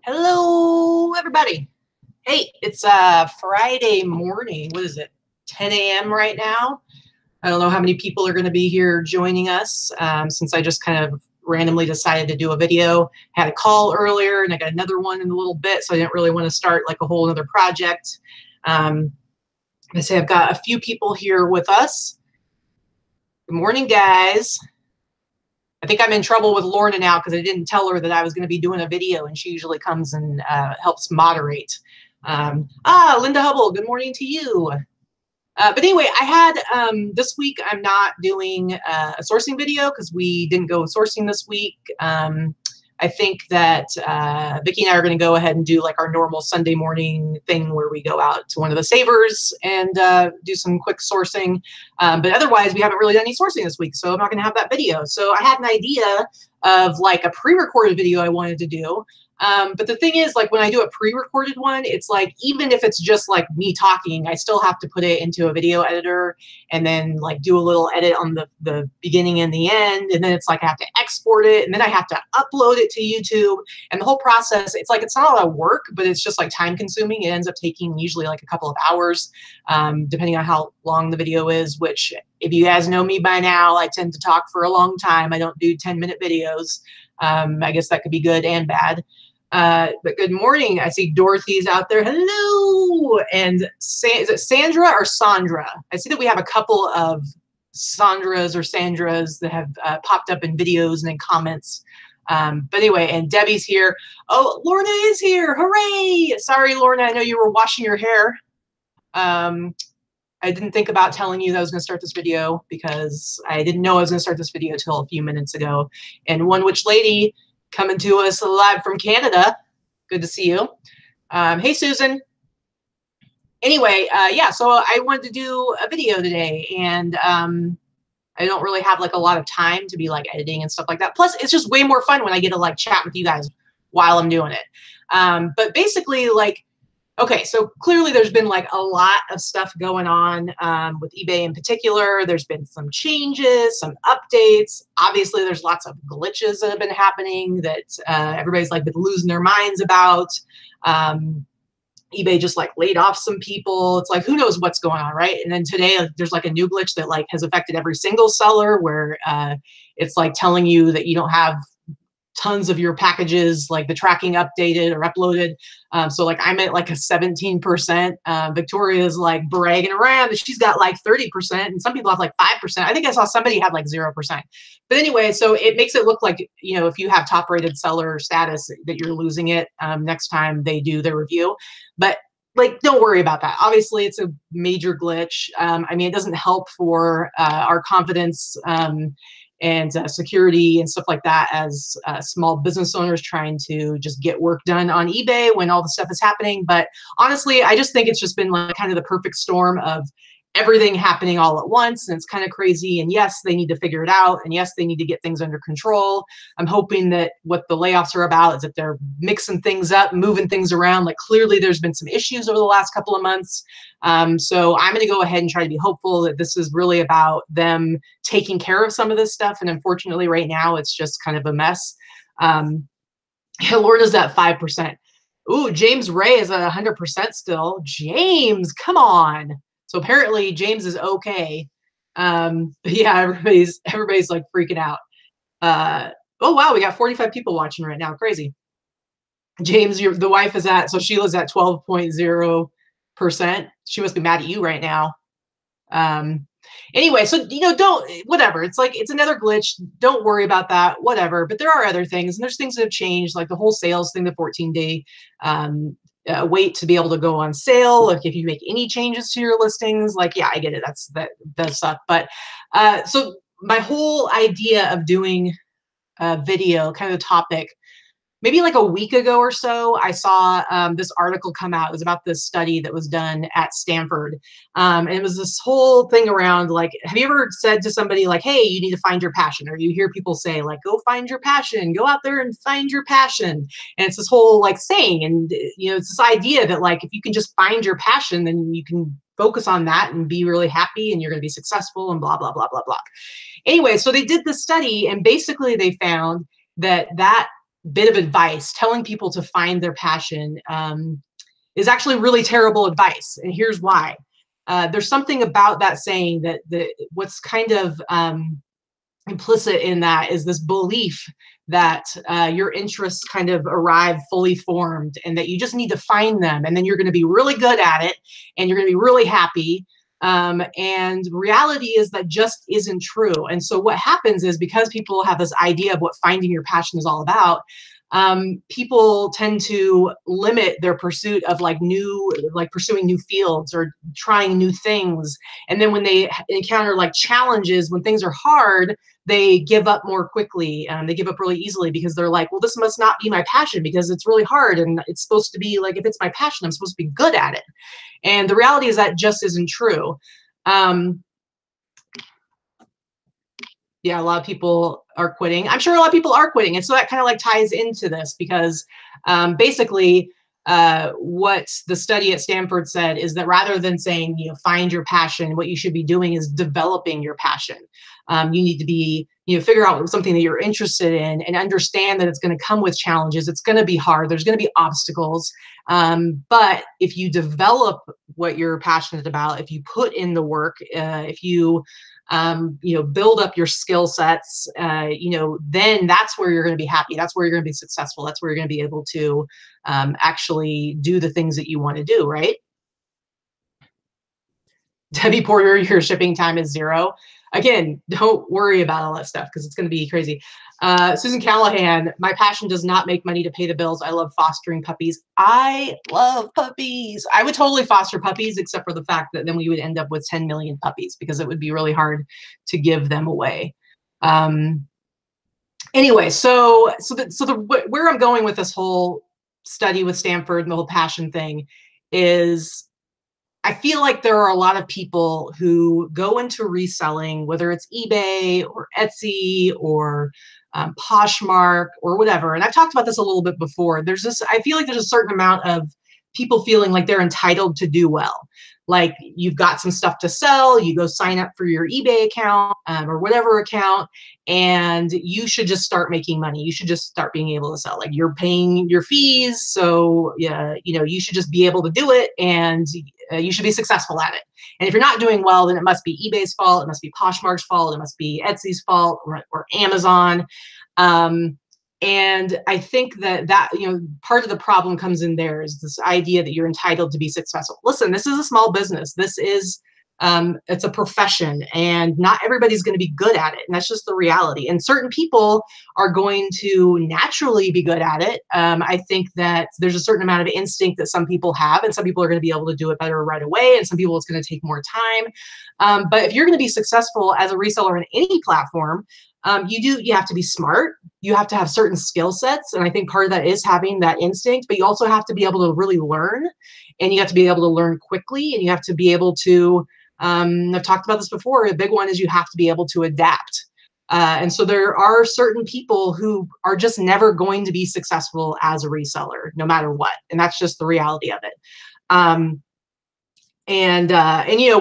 Hello, everybody. Hey, it's Friday morning. What is it? 10 a.m. right now. I don't know how many people are going to be here joining us since I just kind of randomly decided to do a video. Had a call earlier and I got another one in a little bit, so I didn't really want to start like a whole other project. I say I've got a few people here with us. Good morning, guys. I think I'm in trouble with Lorna now because I didn't tell her that I was going to be doing a video, and she usually comes and helps moderate. Linda Hubble, good morning to you. But anyway, I had this week, I'm not doing a sourcing video because we didn't go sourcing this week. I think that Vicki and I are going to go ahead and do like our normal Sunday morning thing where we go out to one of the savers and do some quick sourcing. But otherwise, we haven't really done any sourcing this week, so I'm not going to have that video. So I had an idea of like a pre-recorded video I wanted to do. But the thing is, like when I do a pre-recorded one, it's like, even if it's just like me talking, I still have to put it into a video editor and then like do a little edit on the beginning and the end. And then it's like, I have to export it and then I have to upload it to YouTube, and the whole process, it's like, it's not a lot of work, but it's just like time consuming. It ends up taking usually like a couple of hours, depending on how long the video is, which if you guys know me by now, I tend to talk for a long time. I don't do 10-minute videos. I guess that could be good and bad. But good morning. I see Dorothy's out there. Hello. And is it Sandra or Sandra? I see that we have a couple of Sandras or Sandras that have popped up in videos and in comments. But anyway, and Debbie's here. Oh, Lorna is here. Hooray. Sorry, Lorna. I know you were washing your hair. I didn't think about telling you that I was going to start this video because I didn't know I was going to start this video until a few minutes ago. And One Witch Lady coming to us live from Canada. Good to see you. Hey, Susan. Anyway, yeah, so I wanted to do a video today, and I don't really have like a lot of time to be like editing and stuff like that. Plus, it's just way more fun when I get to like chat with you guys while I'm doing it. But basically, like, okay, so clearly there's been like a lot of stuff going on with eBay in particular. There's been some changes, some updates. Obviously, there's lots of glitches that have been happening that everybody's like been losing their minds about. eBay just like laid off some people. It's like, who knows what's going on, right? And then today there's like a new glitch that like has affected every single seller where it's like telling you that you don't have tons of your packages, like the tracking updated or uploaded. So like I'm at like a 17%. Victoria's like bragging around that she's got like 30%, and some people have like 5%. I think I saw somebody have like 0%. But anyway, so it makes it look like, you know, if you have top rated seller status that you're losing it next time they do their review. But like, don't worry about that. Obviously, it's a major glitch. I mean, it doesn't help for our confidence and security and stuff like that as small business owners trying to just get work done on eBay when all the stuff is happening. But honestly, I just think it's just been like kind of the perfect storm of everything happening all at once, and it's kind of crazy. And yes, they need to figure it out, and yes, they need to get things under control. I'm hoping that what the layoffs are about is that they're mixing things up, moving things around. Like clearly there's been some issues over the last couple of months. So I'm going to go ahead and try to be hopeful that this is really about them taking care of some of this stuff. And unfortunately right now it's just kind of a mess. Lorna's at 5%. Ooh, James Ray is at 100% still. James, come on. So apparently James is okay. But yeah, everybody's like freaking out. Oh wow, we got 45 people watching right now. Crazy. James, the wife is at, so Sheila's at 12.0%. She must be mad at you right now. Anyway, so, you know, whatever. It's like, it's another glitch. Don't worry about that, whatever. But there are other things, and there's things that have changed, like the whole sales thing, the 14-day wait to be able to go on sale. Like if you make any changes to your listings, like, yeah, I get it. That does suck. But so my whole idea of doing a video, kind of the topic, maybe like a week ago or so, I saw this article come out. It was about this study that was done at Stanford. And it was this whole thing around, like, have you ever said to somebody like, hey, you need to find your passion? Or you hear people say like, go find your passion, go out there and find your passion. And it's this whole like saying, and you know, it's this idea that like, if you can just find your passion, then you can focus on that and be really happy and you're going to be successful and blah, blah, blah, blah, blah. Anyway, so they did this study, and basically they found that bit of advice, telling people to find their passion is actually really terrible advice. And here's why. There's something about that saying that what's kind of implicit in that is this belief that your interests kind of arrive fully formed and that you just need to find them, and then you're going to be really good at it and you're going to be really happy. And reality is that just isn't true. And so what happens is, because people have this idea of what finding your passion is all about, people tend to limit their pursuit of like pursuing new fields or trying new things. And then when they encounter like challenges, when things are hard, they give up more quickly. They give up really easily because they're like, well, this must not be my passion because it's really hard. And it's supposed to be like, if it's my passion, I'm supposed to be good at it. And the reality is that just isn't true. Yeah, a lot of people are quitting. I'm sure a lot of people are quitting. And so that kind of like ties into this because basically what the study at Stanford said is that rather than saying, find your passion, what you should be doing is developing your passion. You need to be, figure out something that you're interested in and understand that it's going to come with challenges. It's going to be hard. There's going to be obstacles. But if you develop what you're passionate about, if you put in the work, if you build up your skill sets, then that's where you're going to be happy. That's where you're going to be successful. That's where you're going to be able to actually do the things that you want to do, right? Debbie Porter, your shipping time is 0. Again, don't worry about all that stuff because it's going to be crazy. Susan Callahan, my passion does not make money to pay the bills. I love fostering puppies. I love puppies. I would totally foster puppies, except for the fact that then we would end up with 10 million puppies because it would be really hard to give them away. Anyway, where I'm going with this whole study with Stanford and the whole passion thing is, I feel like there are a lot of people who go into reselling, whether it's eBay or Etsy or Poshmark or whatever. And I've talked about this a little bit before. I feel like there's a certain amount of people feeling like they're entitled to do well. Like you've got some stuff to sell, you go sign up for your eBay account or whatever account, and you should just start making money. You should just start being able to sell. Like you're paying your fees, so yeah, you should just be able to do it, and you should be successful at it. And if you're not doing well, then it must be eBay's fault, it must be Poshmark's fault, it must be Etsy's fault, or Amazon. And I think that part of the problem comes in there is this idea that you're entitled to be successful. Listen, this is a small business. This is, it's a profession, and not everybody's going to be good at it. And that's just the reality. And certain people are going to naturally be good at it. I think that there's a certain amount of instinct that some people have, and some people are going to be able to do it better right away. And some people it's going to take more time. But if you're going to be successful as a reseller in any platform, you have to be smart. You have to have certain skill sets. And I think part of that is having that instinct, but you also have to be able to really learn, and you have to be able to learn quickly, and you have to be able to, I've talked about this before. A big one is you have to be able to adapt. And so there are certain people who are just never going to be successful as a reseller, no matter what. And that's just the reality of it. And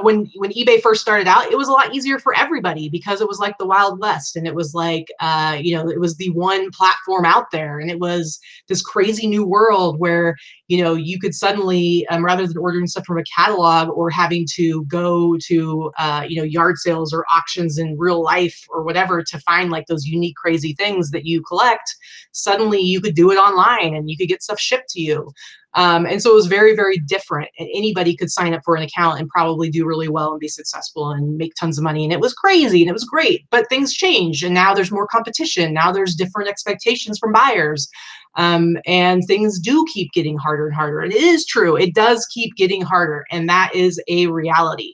when eBay first started out, it was a lot easier for everybody because it was like the Wild West, and it was like, it was the one platform out there, and it was this crazy new world where, you could suddenly, rather than ordering stuff from a catalog or having to go to, yard sales or auctions in real life or whatever to find like those unique, crazy things that you collect, suddenly you could do it online and you could get stuff shipped to you. And so it was very, very different, and anybody could sign up for an account and probably do really well and be successful and make tons of money. And it was crazy and it was great, but things changed, and now there's more competition. Now there's different expectations from buyers. And things do keep getting harder and harder. And it is true. It does keep getting harder. And that is a reality.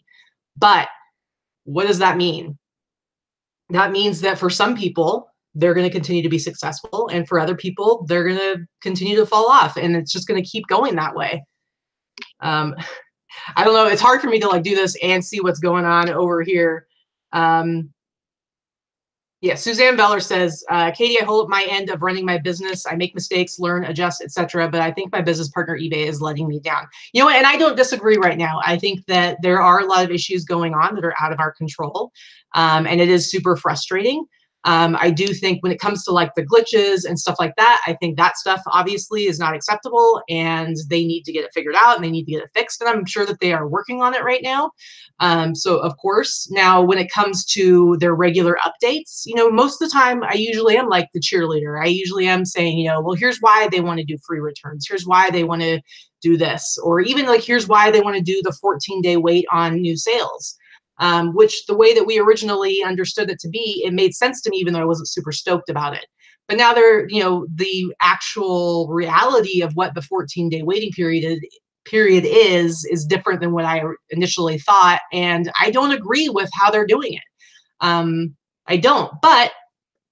But what does that mean? That means that for some people, they're going to continue to be successful. And for other people, they're going to continue to fall off. And it's just going to keep going that way. I don't know. It's hard for me to like do this and see what's going on over here. Yeah, Suzanne Beller says, Katie, I hold up my end of running my business. I make mistakes, learn, adjust, etc. But I think my business partner eBay is letting me down. And I don't disagree right now. I think that there are a lot of issues going on that are out of our control. And it is super frustrating. I do think when it comes to like the glitches and stuff like that, I think that stuff obviously is not acceptable and they need to get it figured out and they need to get it fixed. And I'm sure that they are working on it right now. So of course, now when it comes to their regular updates, you know, most of the time I usually am like the cheerleader. I usually am saying, you know, well, here's why they want to do free returns. Here's why they want to do this, or even like, here's why they want to do the 14-day wait on new sales. Which the way that we originally understood it to be, it made sense to me, even though I wasn't super stoked about it. But now they're, you know, the actual reality of what the 14-day waiting period is different than what I initially thought. And I don't agree with how they're doing it. I don't, but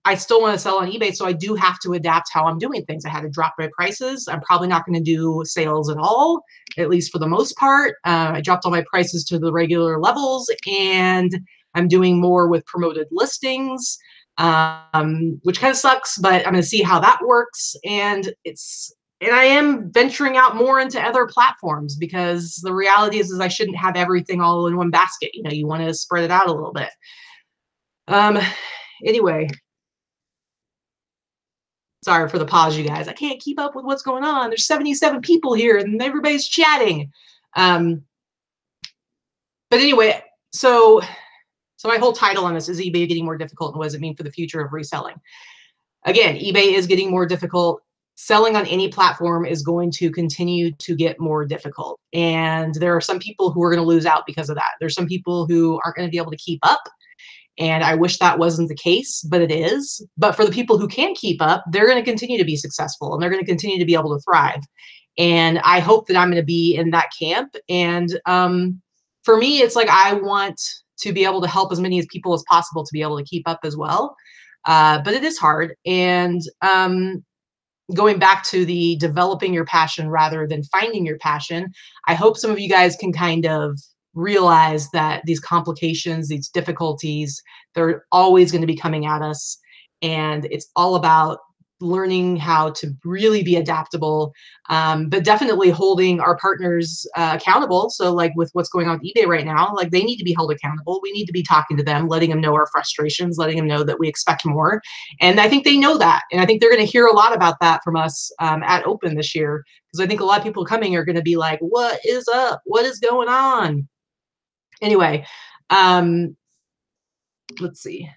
I still want to sell on eBay. So I do have to adapt how I'm doing things. I had to drop my prices. I'm probably not going to do sales at all, at least for the most part. I dropped all my prices to the regular levels and I'm doing more with promoted listings, which kind of sucks, but I'm going to see how that works. And I am venturing out more into other platforms because the reality is I shouldn't have everything all in one basket. You know, you want to spread it out a little bit. Anyway, sorry for the pause, you guys. I can't keep up with what's going on. There's 77 people here and everybody's chatting. But anyway, so my whole title on this is eBay getting more difficult and what does it mean for the future of reselling? Again, eBay is getting more difficult. Selling on any platform is going to continue to get more difficult. And there are some people who are going to lose out because of that. There's some people who aren't going to be able to keep up. And I wish that wasn't the case, but it is. But for the people who can keep up, they're going to continue to be successful and they're going to continue to be able to thrive. And I hope that I'm going to be in that camp. And for me, it's like I want to be able to help as many people as possible to be able to keep up as well. But it is hard. And going back to the developing your passion rather than finding your passion, I hope some of you guys can kind of realize that these complications, these difficulties, they're always going to be coming at us. And it's all about learning how to really be adaptable, but definitely holding our partners accountable. So like with what's going on with eBay right now, like they need to be held accountable. We need to be talking to them, letting them know our frustrations, letting them know that we expect more. And I think they know that. And I think they're going to hear a lot about that from us at Open this year, because I think a lot of people coming are going to be like, what is up? What is going on? Anyway, let's see.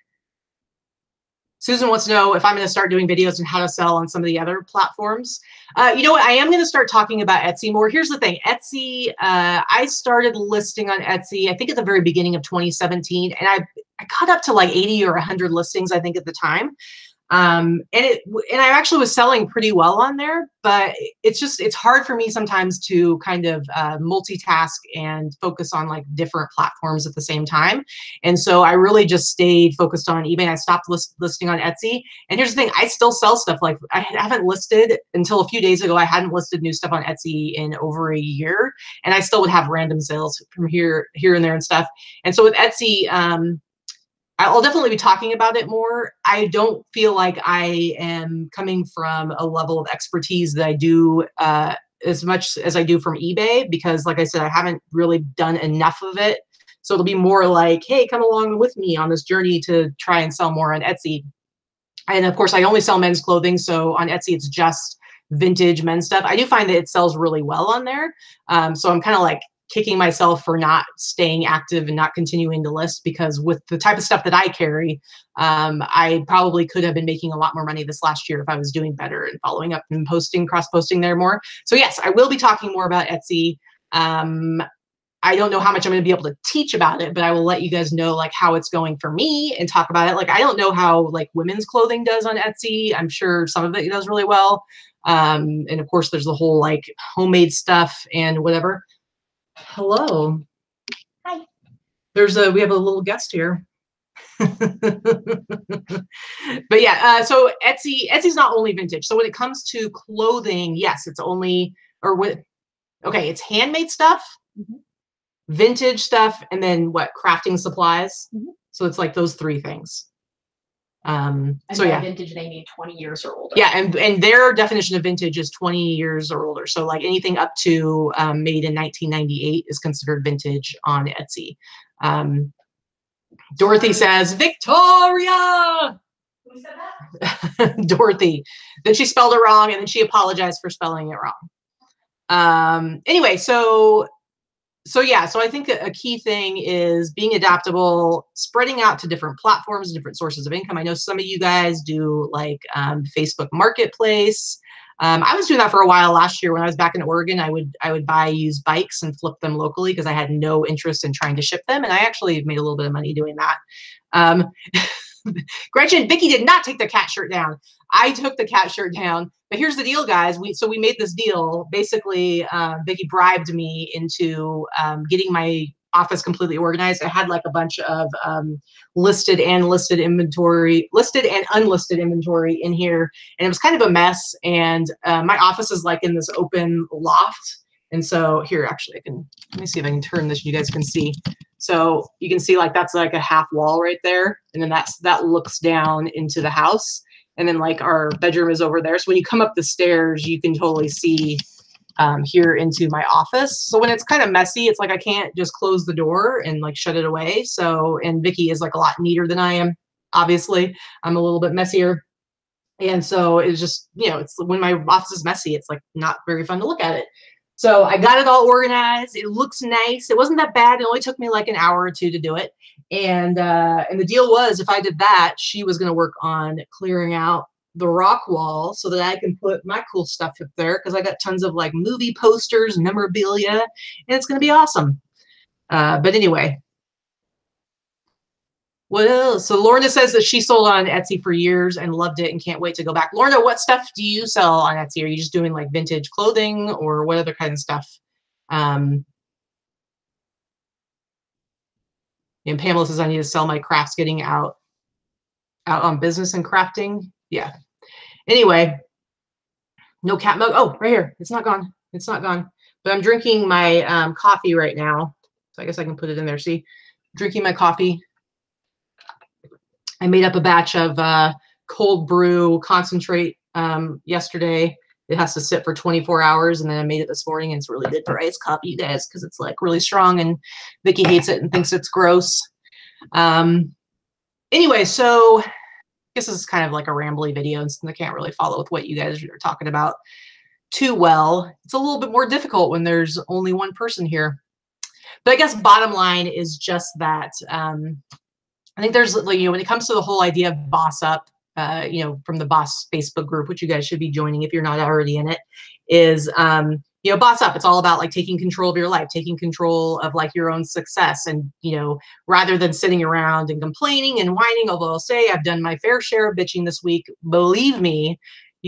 Susan wants to know if I'm going to start doing videos on how to sell on some of the other platforms. You know what? I am going to start talking about Etsy more. Here's the thing. Etsy, I started listing on Etsy, I think at the very beginning of 2017, and I got up to like 80 or 100 listings, I think, at the time. And I actually was selling pretty well on there, but it's hard for me sometimes to kind of multitask and focus on like different platforms at the same time. And so I really just stayed focused on eBay. And I stopped listing on Etsy. And here's the thing, I still sell stuff. Like I haven't listed until a few days ago. I hadn't listed new stuff on Etsy in over a year, and I still would have random sales from here and there and stuff. And so with Etsy, I'll definitely be talking about it more. I don't feel like I am coming from a level of expertise that I do as much as I do from eBay, because like I said, I haven't really done enough of it. So it'll be more like, hey, come along with me on this journey to try and sell more on Etsy. And of course, I only sell men's clothing. So on Etsy, it's just vintage men's stuff. I do find that it sells really well on there. So I'm kind of like kicking myself for not staying active and not continuing to list, because with the type of stuff that I carry, I probably could have been making a lot more money this last year if I was doing better and following up and cross-posting there more. So yes, I will be talking more about Etsy. I don't know how much I'm going to be able to teach about it, but I will let you guys know like how it's going for me and talk about it. Like, I don't know how like women's clothing does on Etsy. I'm sure some of it does really well. And of course there's the whole like homemade stuff and whatever. Hello. Hi. We have a little guest here. But yeah, so Etsy's not only vintage. So when it comes to clothing, yes, it's only, it's handmade stuff, vintage stuff, and then what, crafting supplies. So it's like those three things. And so by yeah, vintage they mean 20 years or older. Yeah, and their definition of vintage is 20 years or older. So like anything up to made in 1998 is considered vintage on Etsy. Dorothy says, Victoria! Who said that? Dorothy. Then she spelled it wrong, and then she apologized for spelling it wrong. Anyway, so yeah, so I think a key thing is being adaptable, spreading out to different platforms, different sources of income. I know some of you guys do like Facebook Marketplace. I was doing that for a while last year when I was back in Oregon. I would buy used bikes and flip them locally because I had no interest in trying to ship them, and I actually made a little bit of money doing that. Gretchen, Vicky did not take the cat shirt down. I took the cat shirt down. But here's the deal, guys. We made this deal. Basically, Vicky bribed me into getting my office completely organized. I had like a bunch of listed and unlisted inventory in here, and it was kind of a mess. And my office is like in this open loft. And so here, actually, let me see if I can turn this. You guys can see. So you can see like that's like a half wall right there, and then that looks down into the house. And then like our bedroom is over there. So when you come up the stairs, you can totally see here into my office. So when it's kind of messy, it's like I can't just close the door and like shut it away. So, and Vicky is like a lot neater than I am. Obviously, I'm a little bit messier. And so it's just, it's when my office is messy, it's like not very fun to look at it. So I got it all organized. It looks nice. It wasn't that bad. It only took me like an hour or two to do it. And the deal was, if I did that, she was going to work on clearing out the rock wall so that I can put my cool stuff up there, because I got tons of like movie posters, memorabilia, and it's going to be awesome. But anyway. What else? So Lorna says that she sold on Etsy for years and loved it and can't wait to go back. Lorna, what stuff do you sell on Etsy? Are you just doing like vintage clothing, or what other kind of stuff? And Pamela says I need to sell my crafts, getting out on business and crafting. Yeah. Anyway, no cat mug. Oh, right here. It's not gone. It's not gone. But I'm drinking my coffee right now. So I guess I can put it in there. See, drinking my coffee. I made up a batch of cold brew concentrate yesterday. It has to sit for 24 hours, and then I made it this morning, and it's really good for iced coffee, you guys, because it's like really strong, and Vicky hates it and thinks it's gross. Anyway, so I guess this is kind of like a rambly video, and I can't really follow with what you guys are talking about too well. It's a little bit more difficult when there's only one person here. But I guess bottom line is just that I think there's, like, when it comes to the whole idea of boss up, from the boss Facebook group, which you guys should be joining if you're not already in it, is, boss up. It's all about like taking control of your life, taking control of like your own success. And, rather than sitting around and complaining and whining, although I'll say I've done my fair share of bitching this week, believe me,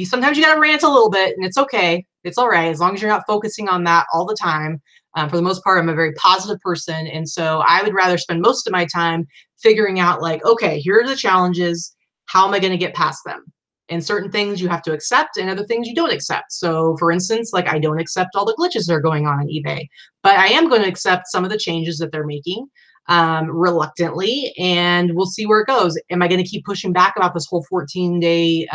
sometimes you got to rant a little bit, and it's okay. It's all right. As long as you're not focusing on that all the time. For the most part, I'm a very positive person. And so I would rather spend most of my time figuring out like, okay, here are the challenges. How am I going to get past them? And certain things you have to accept, and other things you don't accept. So for instance, like I don't accept all the glitches that are going on eBay, but I am going to accept some of the changes that they're making reluctantly, and we'll see where it goes. Am I going to keep pushing back about this whole 14-day,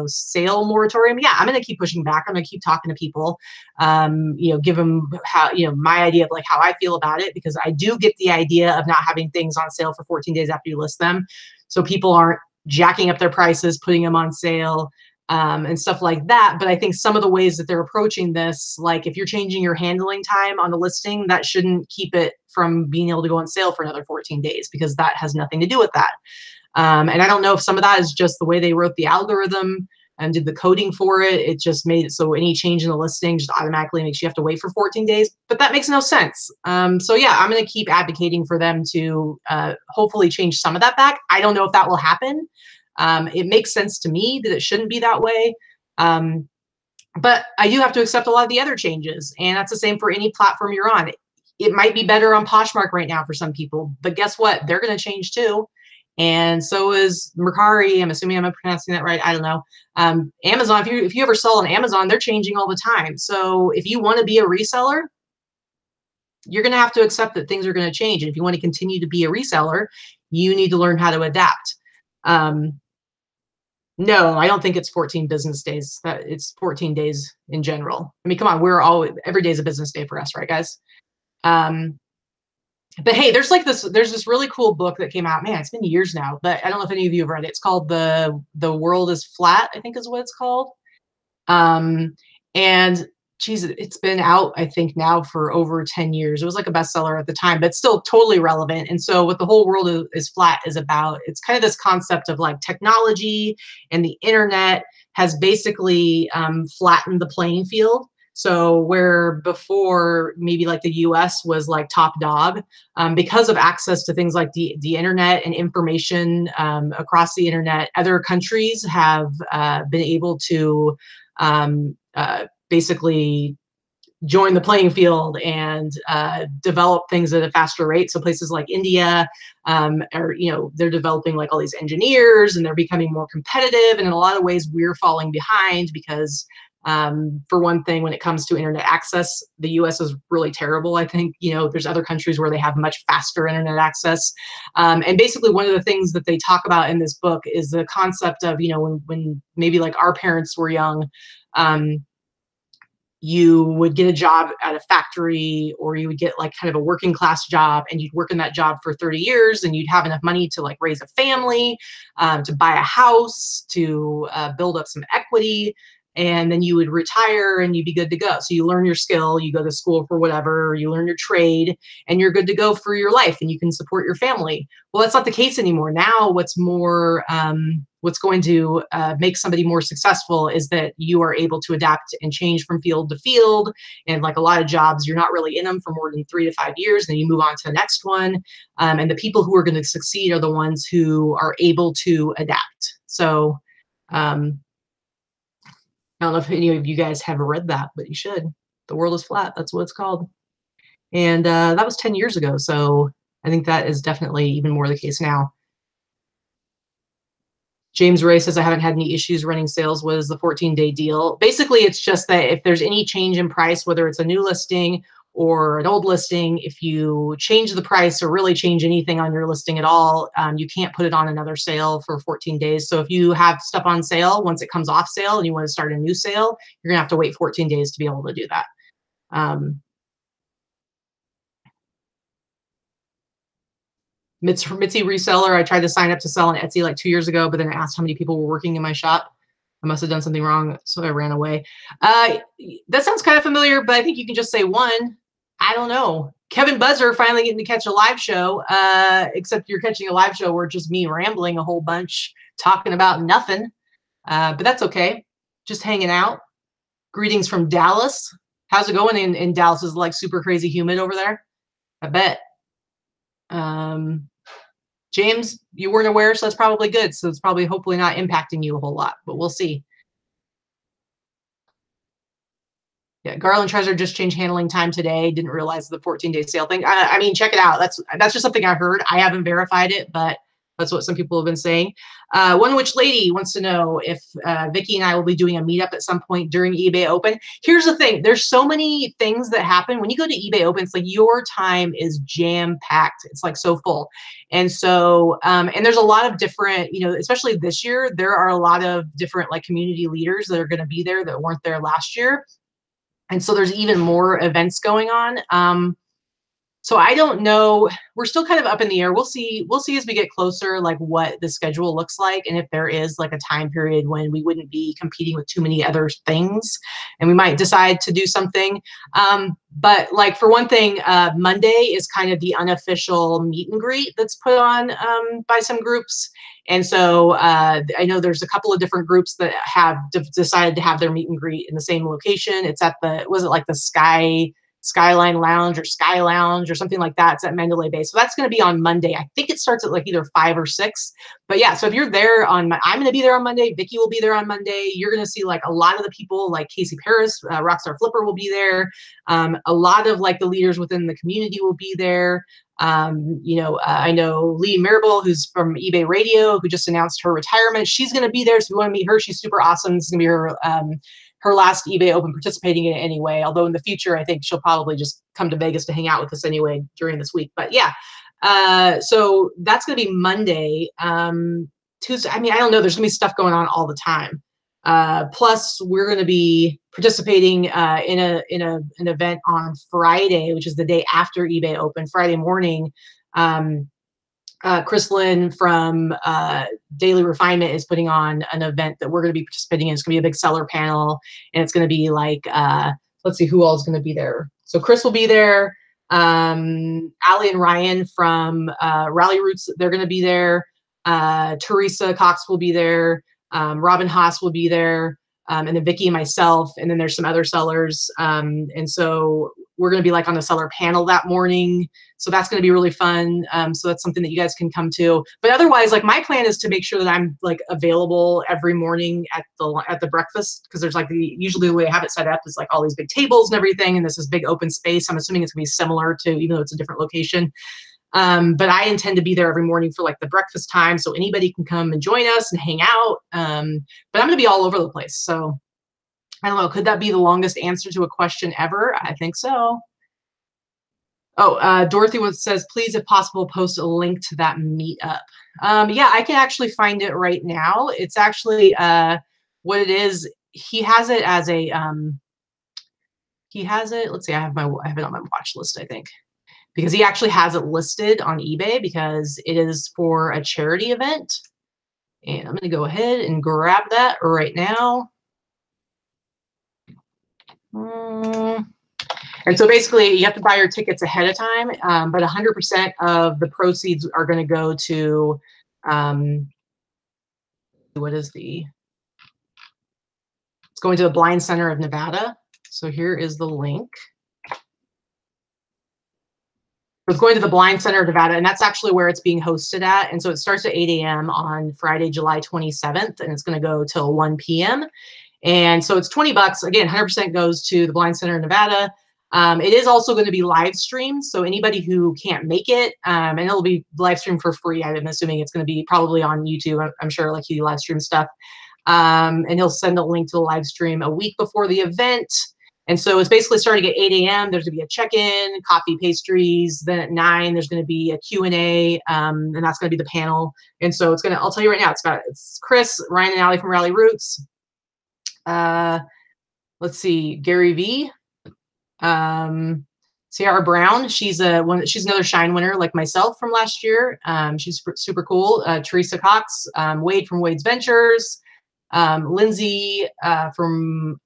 sale moratorium? Yeah, I'm going to keep pushing back. I'm going to keep talking to people, give them how, my idea of like how I feel about it, because I do get the idea of not having things on sale for 14 days after you list them. So people aren't jacking up their prices, putting them on sale, and stuff like that. But I think some of the ways that they're approaching this, like if you're changing your handling time on the listing, that shouldn't keep it from being able to go on sale for another 14 days, because that has nothing to do with that. And I don't know if some of that is just the way they wrote the algorithm and did the coding for it. It just made it so any change in the listing just automatically makes you have to wait for 14 days. But that makes no sense. So yeah, I'm going to keep advocating for them to hopefully change some of that back. I don't know if that will happen. It makes sense to me that it shouldn't be that way. But I do have to accept a lot of the other changes. And that's the same for any platform you're on. It might be better on Poshmark right now for some people, but guess what? They're going to change too. And so is Mercari. I'm assuming I'm pronouncing that right. I don't know. Amazon, if you ever sell on Amazon, they're changing all the time. So if you want to be a reseller, you're going to have to accept that things are going to change. And if you want to continue to be a reseller, you need to learn how to adapt. No, I don't think it's 14 business days. It's 14 days in general. I mean, come on, every day is a business day for us, right, guys? But hey, there's this really cool book that came out. Man, it's been years now, but I don't know if any of you have read it. It's called The World is Flat, I think is what it's called. Um, and geez, it's been out, I think now for over 10 years. It was like a bestseller at the time, but still totally relevant. And so what the whole world is flat is about, it's kind of this concept of like technology and the internet has basically flattened the playing field. So where before maybe like the US was like top dog, because of access to things like the internet and information across the internet, other countries have been able to basically join the playing field and develop things at a faster rate. So places like India are, they're developing like all these engineers and they're becoming more competitive. And in a lot of ways, we're falling behind because for one thing, when it comes to internet access, the US is really terrible. I think, there's other countries where they have much faster internet access. And basically one of the things that they talk about in this book is the concept of, when maybe like our parents were young, you would get a job at a factory or you would get like kind of a working class job and you'd work in that job for 30 years and you'd have enough money to like raise a family, to buy a house, to build up some equity. And then you would retire and you'd be good to go. So you learn your skill, you go to school for whatever, you learn your trade, and you're good to go for your life and you can support your family. Well, that's not the case anymore. Now, what's going to make somebody more successful is that you are able to adapt and change from field to field. And like a lot of jobs, you're not really in them for more than 3 to 5 years, and then you move on to the next one. And the people who are going to succeed are the ones who are able to adapt. So, I don't know if any of you guys have read that, but you should. The World is Flat. That's what it's called. And that was 10 years ago. So I think that is definitely even more the case now. James Ray says, I haven't had any issues running sales. What is the 14-day deal? Basically, it's just that if there's any change in price, whether it's a new listing or an old listing, if you change the price or really change anything on your listing at all, you can't put it on another sale for 14 days. So if you have stuff on sale, once it comes off sale and you want to start a new sale, you're gonna have to wait 14 days to be able to do that. Mitzi Reseller, I tried to sign up to sell on Etsy like 2 years ago, but then I asked how many people were working in my shop. I must have done something wrong, so I ran away. That sounds kind of familiar, but I think you can just say one. I don't know. Kevin Buzzer finally getting to catch a live show, except you're catching a live show where it's just me rambling a whole bunch, talking about nothing. But that's okay. Just hanging out. Greetings from Dallas. How's it going in Dallas? Is it like super crazy humid over there? I bet. James, you weren't aware, so that's probably good. So it's probably hopefully not impacting you a whole lot, but we'll see. Yeah, Garland Treasure just changed handling time today. Didn't realize the 14-day sale thing. I mean, check it out. That's just something I heard. I haven't verified it, but that's what some people have been saying. One Witch Lady wants to know if Vicki and I will be doing a meetup at some point during eBay Open. Here's the thing. There's so many things that happen. When you go to eBay Open, it's like your time is jam-packed. It's like so full. And so, and there's a lot of different, especially this year, there are a lot of different like community leaders that are going to be there that weren't there last year. And so there's even more events going on. So I don't know. We're still kind of up in the air. We'll see as we get closer, like what the schedule looks like. And if there is like a time period when we wouldn't be competing with too many other things and we might decide to do something. But like for one thing, Monday is kind of the unofficial meet and greet that's put on by some groups. And so I know there's a couple of different groups that have decided to have their meet and greet in the same location. It's at was it like the Skyline Lounge or Sky Lounge or something like that. It's at Mandalay Bay. So that's going to be on Monday. I think it starts at like either 5 or 6. But yeah, so if you're there I'm going to be there on Monday. Vicki will be there on Monday. You're going to see like a lot of the people like Casey Paris, Rockstar Flipper will be there. A lot of like the leaders within the community will be there. I know Lee Marable, who's from eBay Radio, who just announced her retirement. She's going to be there. So if you want to meet her, she's super awesome. It's going to be her last eBay Open participating in it anyway. Although in the future, I think she'll probably just come to Vegas to hang out with us anyway during this week. But yeah, so that's going to be Monday. Tuesday, I mean, I don't know. There's going to be stuff going on all the time. Plus, we're going to be participating in an event on Friday, which is the day after eBay Open, Friday morning. Chris Lynn from Daily Refinement is putting on an event that we're going to be participating in. It's going to be a big seller panel, and it's going to be like, let's see who all is going to be there. So Chris will be there. Allie and Ryan from Rally Roots, they're going to be there. Teresa Cox will be there. Robin Haas will be there. And then Vicky and myself, and then there's some other sellers. And so we're going to be like on the seller panel that morning. So that's going to be really fun. So that's something that you guys can come to. But otherwise, like my plan is to make sure that I'm like available every morning at the breakfast, because there's like usually the way I have it set up is like all these big tables and everything, and this is big open space. I'm assuming it's going to be similar to, even though it's a different location. But I intend to be there every morning for like the breakfast time, so anybody can come and join us and hang out. But I'm going to be all over the place. So I don't know. Could that be the longest answer to a question ever? I think so. Oh, Dorothy says, please, if possible, post a link to that meetup. Yeah, I can actually find it right now. It's actually what it is. He has it as a let's see, I have it on my watch list, I think, because he actually has it listed on eBay because it is for a charity event. And I'm going to go ahead and grab that right now. And so basically you have to buy your tickets ahead of time, but 100% of the proceeds are going to go to, it's going to the Blind Center of Nevada. So here is the link. It's going to the Blind Center of Nevada, and that's actually where it's being hosted at. And so it starts at 8 a.m. on Friday, July 27th, and it's going to go till 1 p.m. And so it's $20. Again, 100% goes to the Blind Center of Nevada. It is also going to be live streamed, so anybody who can't make it, and it'll be live streamed for free. I'm assuming it's going to be probably on YouTube. I'm sure like he live streams stuff. And he'll send a link to the live stream a week before the event. And so it's basically starting at 8 a.m. There's going to be a check-in, coffee, pastries. Then at 9, there's going to be a Q&A, and that's going to be the panel. And so it's going to, I'll tell you right now, it's Chris, Ryan, and Allie from Rally Roots. Let's see, Gary V. Ciara Brown, she's another Shine winner like myself from last year. She's super cool. Teresa Cox, Wade from Wade's Ventures, Lindsay from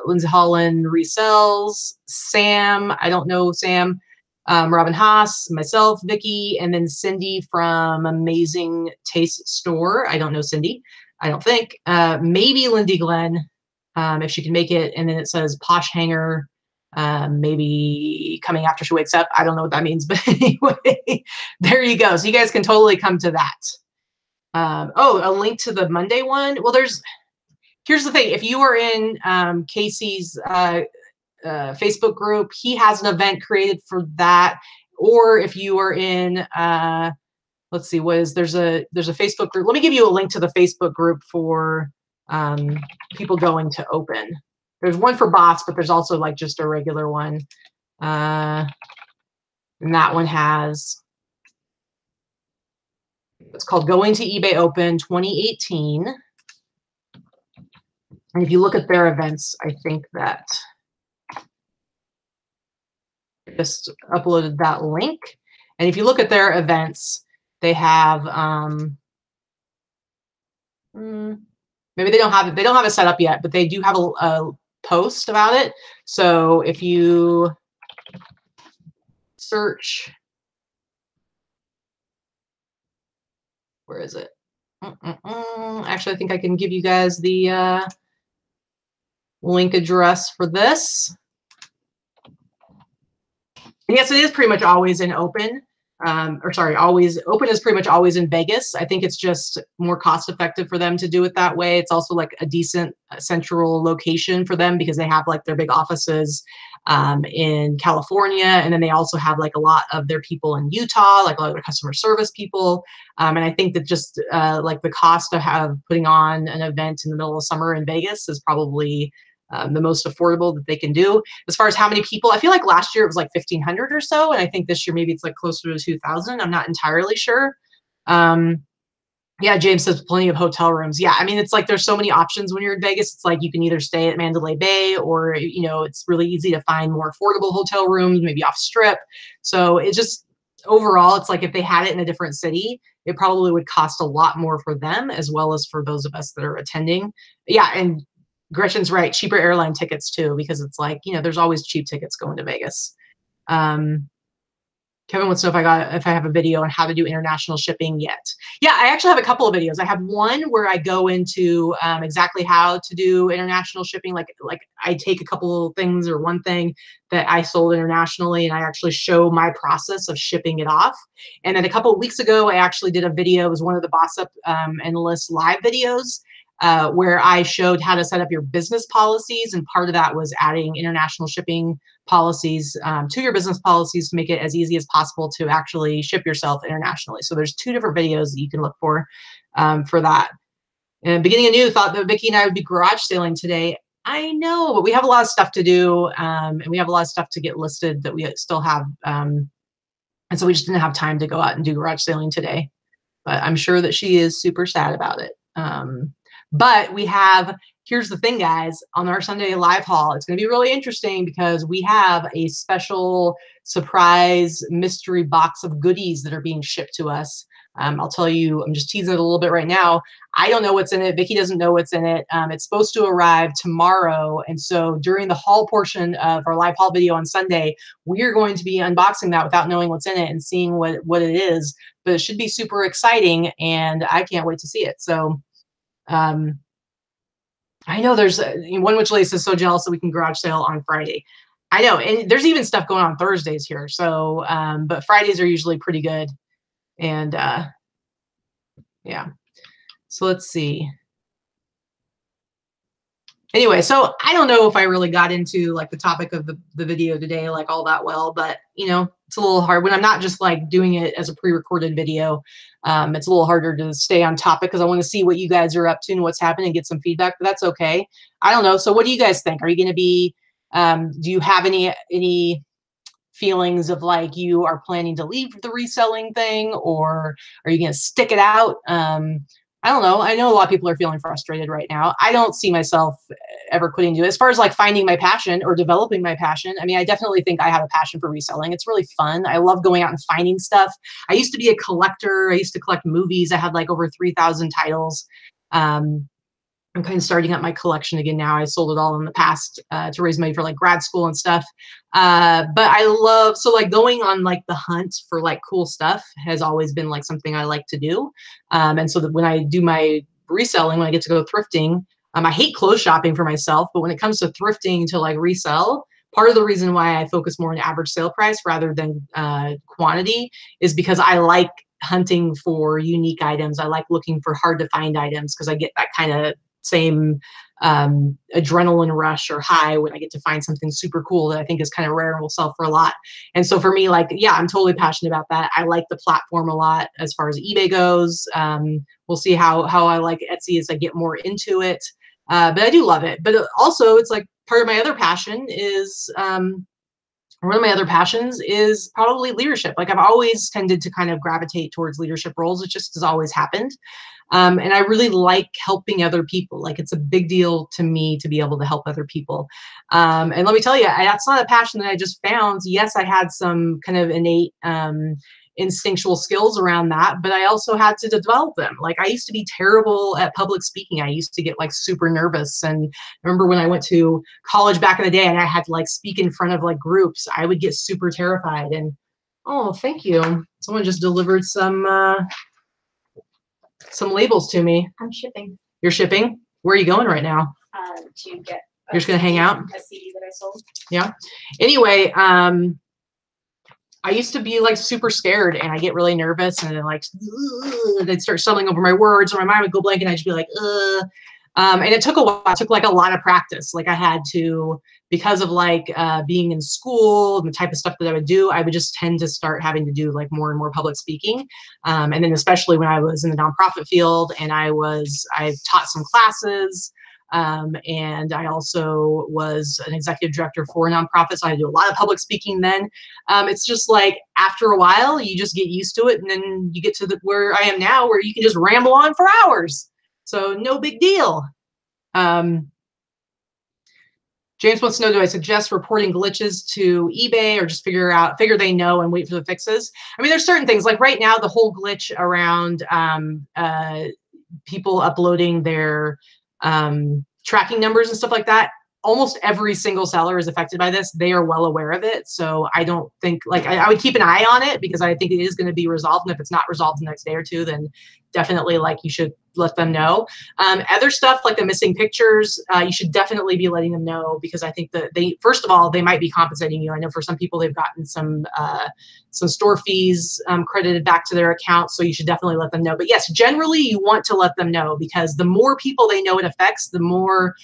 Lindsay Holland Resells, Sam, I don't know Sam, Robin Haas, myself, Vicky, and then Cindy from Amazing Taste Store. I don't know Cindy, I don't think. Maybe Lindy Glenn, if she can make it. And then it says Posh Hanger, maybe coming after she wakes up. I don't know what that means, but anyway, there you go. So you guys can totally come to that. Oh, a link to the Monday one. Well, here's the thing. If you are in Casey's Facebook group, he has an event created for that. Or if you are in, let's see, there's a Facebook group. Let me give you a link to the Facebook group for people going to open. There's one for bots, but there's also like just a regular one. And that one it's called Going to eBay Open 2018. And if you look at their events, I think that I just uploaded that link. And if you look at their events, they have, maybe they don't have it set up yet, but they do have a post about it. So if you search, where is it? Actually, I think I can give you guys the link address for this. Yes, it is pretty much always in open. Open is pretty much always in Vegas. I think it's just more cost effective for them to do it that way. It's also like a decent central location for them because they have like their big offices in California. And then they also have like a lot of their people in Utah, like a lot of their customer service people. And I think that just like the cost of putting on an event in the middle of summer in Vegas is probably the most affordable that they can do. As far as how many people, I feel like last year it was like 1,500 or so, and I think this year maybe it's like closer to 2,000. I'm not entirely sure. Yeah, James says plenty of hotel rooms. Yeah, I mean, it's like there's so many options when you're in Vegas. It's like you can either stay at Mandalay Bay or, it's really easy to find more affordable hotel rooms, maybe off strip. So it just overall, it's like if they had it in a different city, it probably would cost a lot more for them as well as for those of us that are attending. Yeah, and Gretchen's right, cheaper airline tickets too, because it's like, there's always cheap tickets going to Vegas. Kevin wants to know if I have a video on how to do international shipping yet. Yeah, I actually have a couple of videos. I have one where I go into exactly how to do international shipping. Like I take a couple of things or one thing that I sold internationally and I actually show my process of shipping it off. And then a couple of weeks ago, I actually did a video. It was one of the Boss Up Endless live videos where I showed how to set up your business policies. And part of that was adding international shipping policies to your business policies to make it as easy as possible to actually ship yourself internationally. So there's 2 different videos that you can look for that. And beginning anew, thought that Vicki and I would be garage sailing today. I know, but we have a lot of stuff to do, and we have a lot of stuff to get listed that we still have. And so we just didn't have time to go out and do garage sailing today. But I'm sure that she is super sad about it. But here's the thing, guys, on our Sunday live haul, it's going to be really interesting because we have a special surprise mystery box of goodies that are being shipped to us. I'll tell you, I'm just teasing it a little bit right now. I don't know what's in it. Vicki doesn't know what's in it. It's supposed to arrive tomorrow. And so during the haul portion of our live haul video on Sunday, we're going to be unboxing that without knowing what's in it and seeing what it is. But it should be super exciting, and I can't wait to see it. So I know there's one which Lace is so jealous that we can garage sale on Friday. I know, and there's even stuff going on Thursdays here. So, but Fridays are usually pretty good. And yeah, so let's see. Anyway, so I don't know if I really got into like the topic of the video today, like all that well, but it's a little hard when I'm not just like doing it as a pre-recorded video. It's a little harder to stay on topic because I want to see what you guys are up to and what's happening and get some feedback, but that's okay. I don't know. So what do you guys think? Are you going to be, do you have any feelings of like you are planning to leave the reselling thing, or are you going to stick it out? I don't know. I know a lot of people are feeling frustrated right now. I don't see myself ever quitting to it. As far as like finding my passion or developing my passion, I mean, I definitely think I have a passion for reselling. It's really fun. I love going out and finding stuff. I used to be a collector. I used to collect movies. I had like over 3,000 titles. I'm kind of starting up my collection again now. I sold it all in the past to raise money for like grad school and stuff. But I love, so like going on like the hunt for like cool stuff has always been like something I like to do. And so that when I do my reselling, when I get to go thrifting, I hate clothes shopping for myself, but when it comes to thrifting to like resell, part of the reason why I focus more on average sale price rather than quantity is because I like hunting for unique items. I like looking for hard to find items because I get that kind of same adrenaline rush or high when I get to find something super cool that I think is kind of rare and will sell for a lot. And so for me, like, yeah, I'm totally passionate about that. I like the platform a lot as far as eBay goes. We'll see how I like Etsy as I get more into it. But I do love it. But also it's like part of my other passion is, one of my other passions is probably leadership. Like I've always tended to kind of gravitate towards leadership roles. It just has always happened. And I really like helping other people. Like it's a big deal to me to be able to help other people. And let me tell you, that's not a passion that I just found. Yes, I had some kind of innate instinctual skills around that, but I also had to develop them. Like I used to be terrible at public speaking. I used to get like super nervous. And I remember when I went to college back in the day and I had to like speak in front of like groups, I would get super terrified. And oh, thank you. Someone just delivered some labels to me. I'm shipping. You're shipping? Where are you going right now? To get. You're just gonna hang out? A CD that I sold. Yeah. Anyway, I used to be like super scared and I get really nervous and then like they'd start stumbling over my words or my mind would go blank and I'd just be like, and it took a while. It took like a lot of practice. Like I had to, because of like being in school and the type of stuff that I would do, I would just tend to start having to do like more and more public speaking. And then especially when I was in the nonprofit field and I taught some classes, And I also was an executive director for a nonprofit, so I do a lot of public speaking then. It's just like after a while, you just get used to it, and then you get to where I am now, where you can just ramble on for hours. So no big deal. James wants to know, do I suggest reporting glitches to eBay or just figure they know and wait for the fixes? I mean, there's certain things like right now, the whole glitch around people uploading their tracking numbers and stuff like that. Almost every single seller is affected by this. They are well aware of it. So I don't think, like, I would keep an eye on it because I think it is going to be resolved. And if it's not resolved the next day or two, then definitely, like, you should let them know. Other stuff like the missing pictures, you should definitely be letting them know, because I think that first of all, they might be compensating you. I know for some people they've gotten some store fees credited back to their account. So you should definitely let them know. But yes, generally you want to let them know, because the more people they know it affects, the more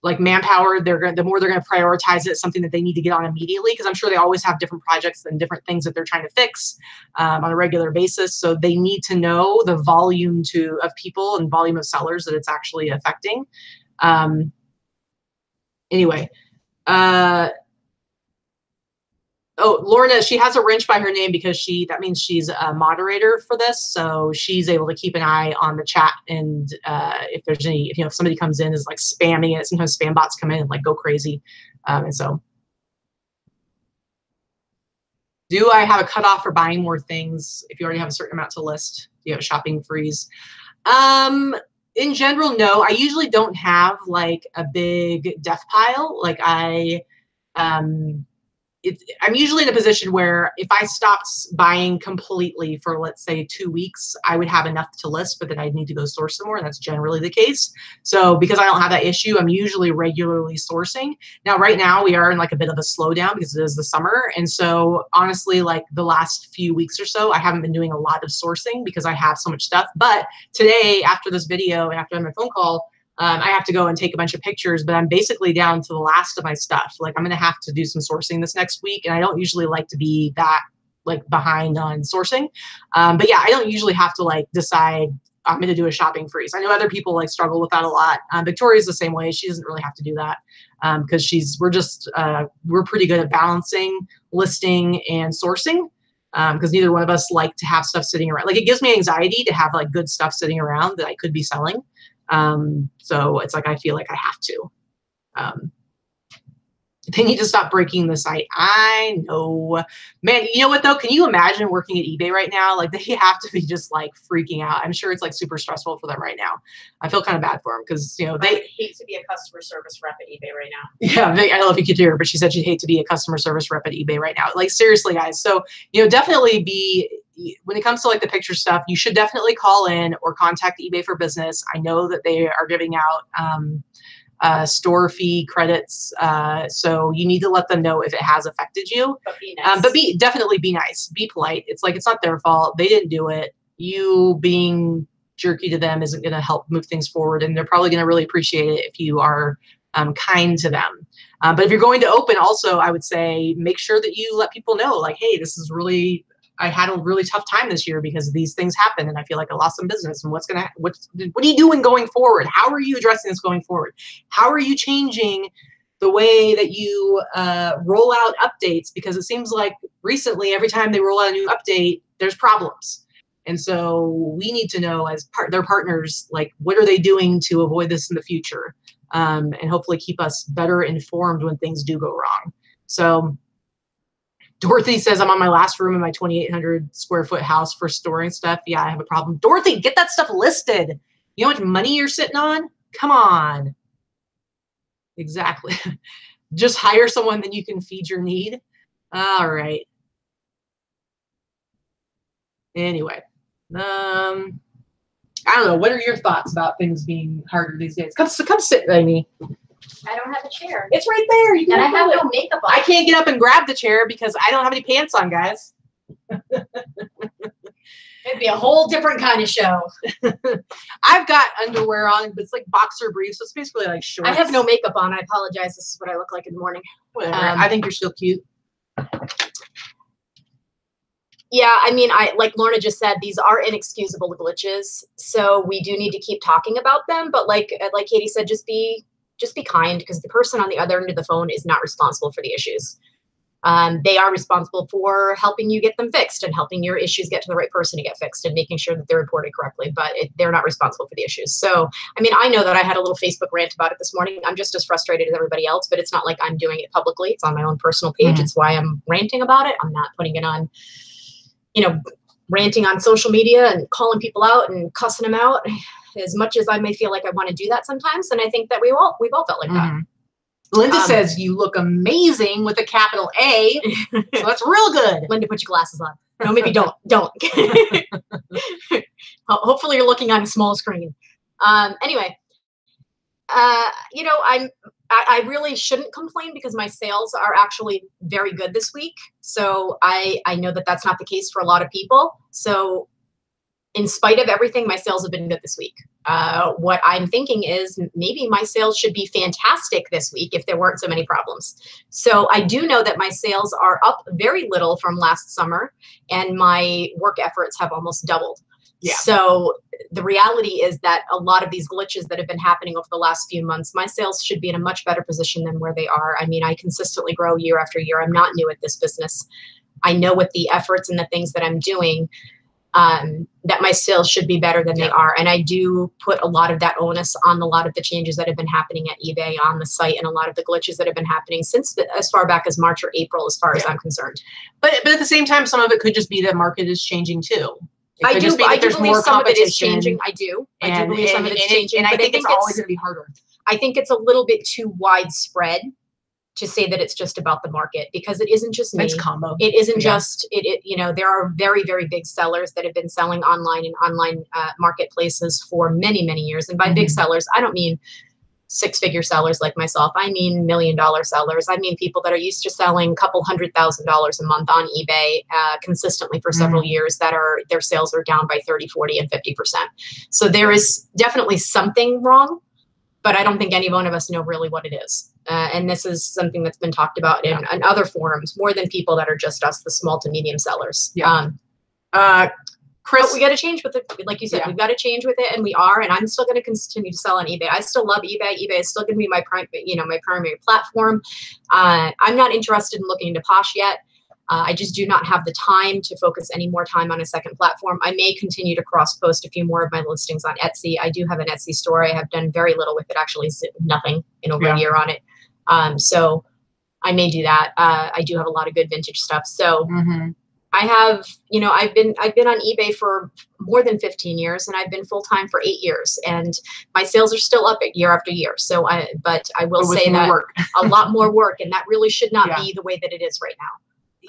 like manpower, the more they're going to prioritize it as something that they need to get on immediately, because I'm sure they always have different projects and different things that they're trying to fix on a regular basis. So they need to know the volume of people and volume of sellers that it's actually affecting. Anyway, oh, Lorna, she has a wrench by her name because that means she's a moderator for this. So she's able to keep an eye on the chat. And if there's if somebody comes in is like spamming it, sometimes spam bots come in and like go crazy. And so, do I have a cutoff for buying more things if you already have a certain amount to list? Do you have a shopping freeze? In general, no. I usually don't have like a big death pile. Like I'm usually in a position where if I stopped buying completely for, let's say, 2 weeks, I would have enough to list, but then I'd need to go source some more, and that's generally the case. So because I don't have that issue, I'm usually regularly sourcing. Now, right now, we are in like a bit of a slowdown because it is the summer. And so honestly, like the last few weeks or so, I haven't been doing a lot of sourcing because I have so much stuff. But today, after this video and after my phone call, I have to go and take a bunch of pictures, but I'm basically down to the last of my stuff. Like I'm going to have to do some sourcing this next week. And I don't usually like to be that like behind on sourcing. But yeah, I don't usually have to like decide I'm going to do a shopping freeze. I know other people like struggle with that a lot. Victoria's the same way. She doesn't really have to do that because we're pretty good at balancing listing and sourcing. Because neither one of us like to have stuff sitting around. Like it gives me anxiety to have like good stuff sitting around that I could be selling. So it's like I feel like I have to. They need to stop breaking the site. I know. Man, you know what though? Can you imagine working at eBay right now? Like they have to be just like freaking out. I'm sure it's like super stressful for them right now. I feel kind of bad for them because, you know, they hate to be a customer service rep at eBay right now. Yeah, I don't know if you could hear her, but she said she'd hate to be a customer service rep at eBay right now. Like seriously, guys. So, you know, definitely when it comes to like the picture stuff, you should definitely call in or contact eBay for Business. I know that they are giving out store fee credits. So you need to let them know if it has affected you. But be nice. Definitely be nice. Be polite. It's like, it's not their fault. They didn't do it. You being jerky to them isn't going to help move things forward. And they're probably going to really appreciate it if you are kind to them. But if you're going to open also, I would say, make sure that you let people know like, hey, I had a really tough time this year because these things happened and I feel like I lost some business. And what are you doing going forward? How are you addressing this going forward? How are you changing the way that you roll out updates? Because it seems like recently, every time they roll out a new update, there's problems. And so we need to know as their partners, like, what are they doing to avoid this in the future? And hopefully keep us better informed when things do go wrong. So Dorothy says, I'm on my last room in my 2,800 square foot house for storing stuff. Yeah, I have a problem. Dorothy, get that stuff listed. You know how much money you're sitting on? Come on. Exactly. Just hire someone that you can feed your need. All right. Anyway, I don't know. What are your thoughts about things being harder these days? Come sit, Amy. I don't have a chair. It's right there. You can and I have no makeup on. I can't get up and grab the chair because I don't have any pants on, guys. It'd be a whole different kind of show. I've got underwear on, but it's like boxer briefs. So it's basically like shorts. I have no makeup on. I apologize. This is what I look like in the morning. Whatever. I think you're still cute. Yeah, I mean, like Lorna just said, these are inexcusable glitches, so we do need to keep talking about them. But like Katie said, just be kind, because the person on the other end of the phone is not responsible for the issues. They are responsible for helping you get them fixed and helping your issues get to the right person to get fixed and making sure that they're reported correctly, but they're not responsible for the issues. So, I mean, I know that I had a little Facebook rant about it this morning. I'm just as frustrated as everybody else, but it's not like I'm doing it publicly. It's on my own personal page. It's why I'm ranting about it. I'm not putting it on, ranting on social media and calling people out and cussing them out, as much as I may feel like I want to do that sometimes. And I think that we've all felt like that. Linda says you look amazing with a capital A, so that's real good. Linda, put your glasses on. No, maybe don't. Hopefully you're looking on a small screen. Anyway, I really shouldn't complain because my sales are actually very good this week. So I know that that's not the case for a lot of people. So in spite of everything, my sales have been good this week. What I'm thinking is maybe my sales should be fantastic this week if there weren't so many problems. So I do know that my sales are up very little from last summer, and my work efforts have almost doubled. Yeah. So the reality is that a lot of these glitches that have been happening over the last few months, my sales should be in a much better position than where they are. I mean, I consistently grow year after year. I'm not new at this business. I know with the efforts and the things that I'm doing, that my sales should be better than they are. And I do put a lot of that onus on a lot of the changes that have been happening at eBay on the site, and a lot of the glitches that have been happening since as far back as March or April, as far as I'm concerned. But at the same time, some of it could just be the market is changing too. I do believe some of it is changing. I do believe some of it's changing. And I think it's always going to be harder. I think it's a little bit too widespread to say that it's just about the market, because it isn't just me. It's combo. It isn't just there are very, very big sellers that have been selling online in online marketplaces for many, many years. And by big sellers, I don't mean six-figure sellers like myself. I mean $1 million sellers. I mean people that are used to selling a couple $100,000 a month on eBay consistently for several years, that their sales are down by 30, 40, and 50%. So there is definitely something wrong, but I don't think any one of us know really what it is. And this is something that's been talked about in other forums, more than people that are just us, the small to medium sellers. Chris, but we got to change with it. Like you said, we've got to change with it, and we are. And I'm still going to continue to sell on eBay. I still love eBay. eBay is still going to be my primary platform. I'm not interested in looking into Posh yet. I just do not have the time to focus any more time on a second platform. I may continue to cross-post a few more of my listings on Etsy. I do have an Etsy store. I have done very little with it, actually nothing in over a year on it. So I may do that. I do have a lot of good vintage stuff. So I have, I've been on eBay for more than 15 years, and I've been full-time for 8 years, and my sales are still up year after year. So but I will say that a lot more work, and that really should not be the way that it is right now.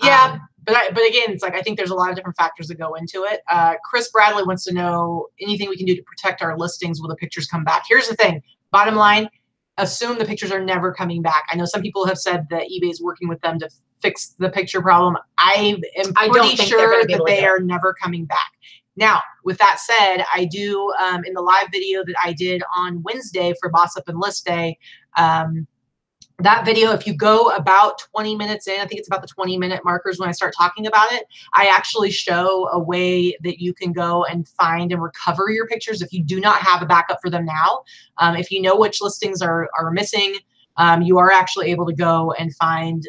Yeah. But again, it's like, I think there's a lot of different factors that go into it. Chris Bradley wants to know anything we can do to protect our listings will the pictures come back. Here's the thing. Bottom line, assume the pictures are never coming back. I know some people have said that eBay is working with them to fix the picture problem. I am pretty sure that they are never coming back. Now, with that said, I do, in the live video that I did on Wednesday for Boss Up and List Day, that video, if you go about 20 minutes in, I think it's about the 20-minute markers when I start talking about it, I actually show a way that you can go and find and recover your pictures if you do not have a backup for them now. If you know which listings are missing, you are actually able to go and find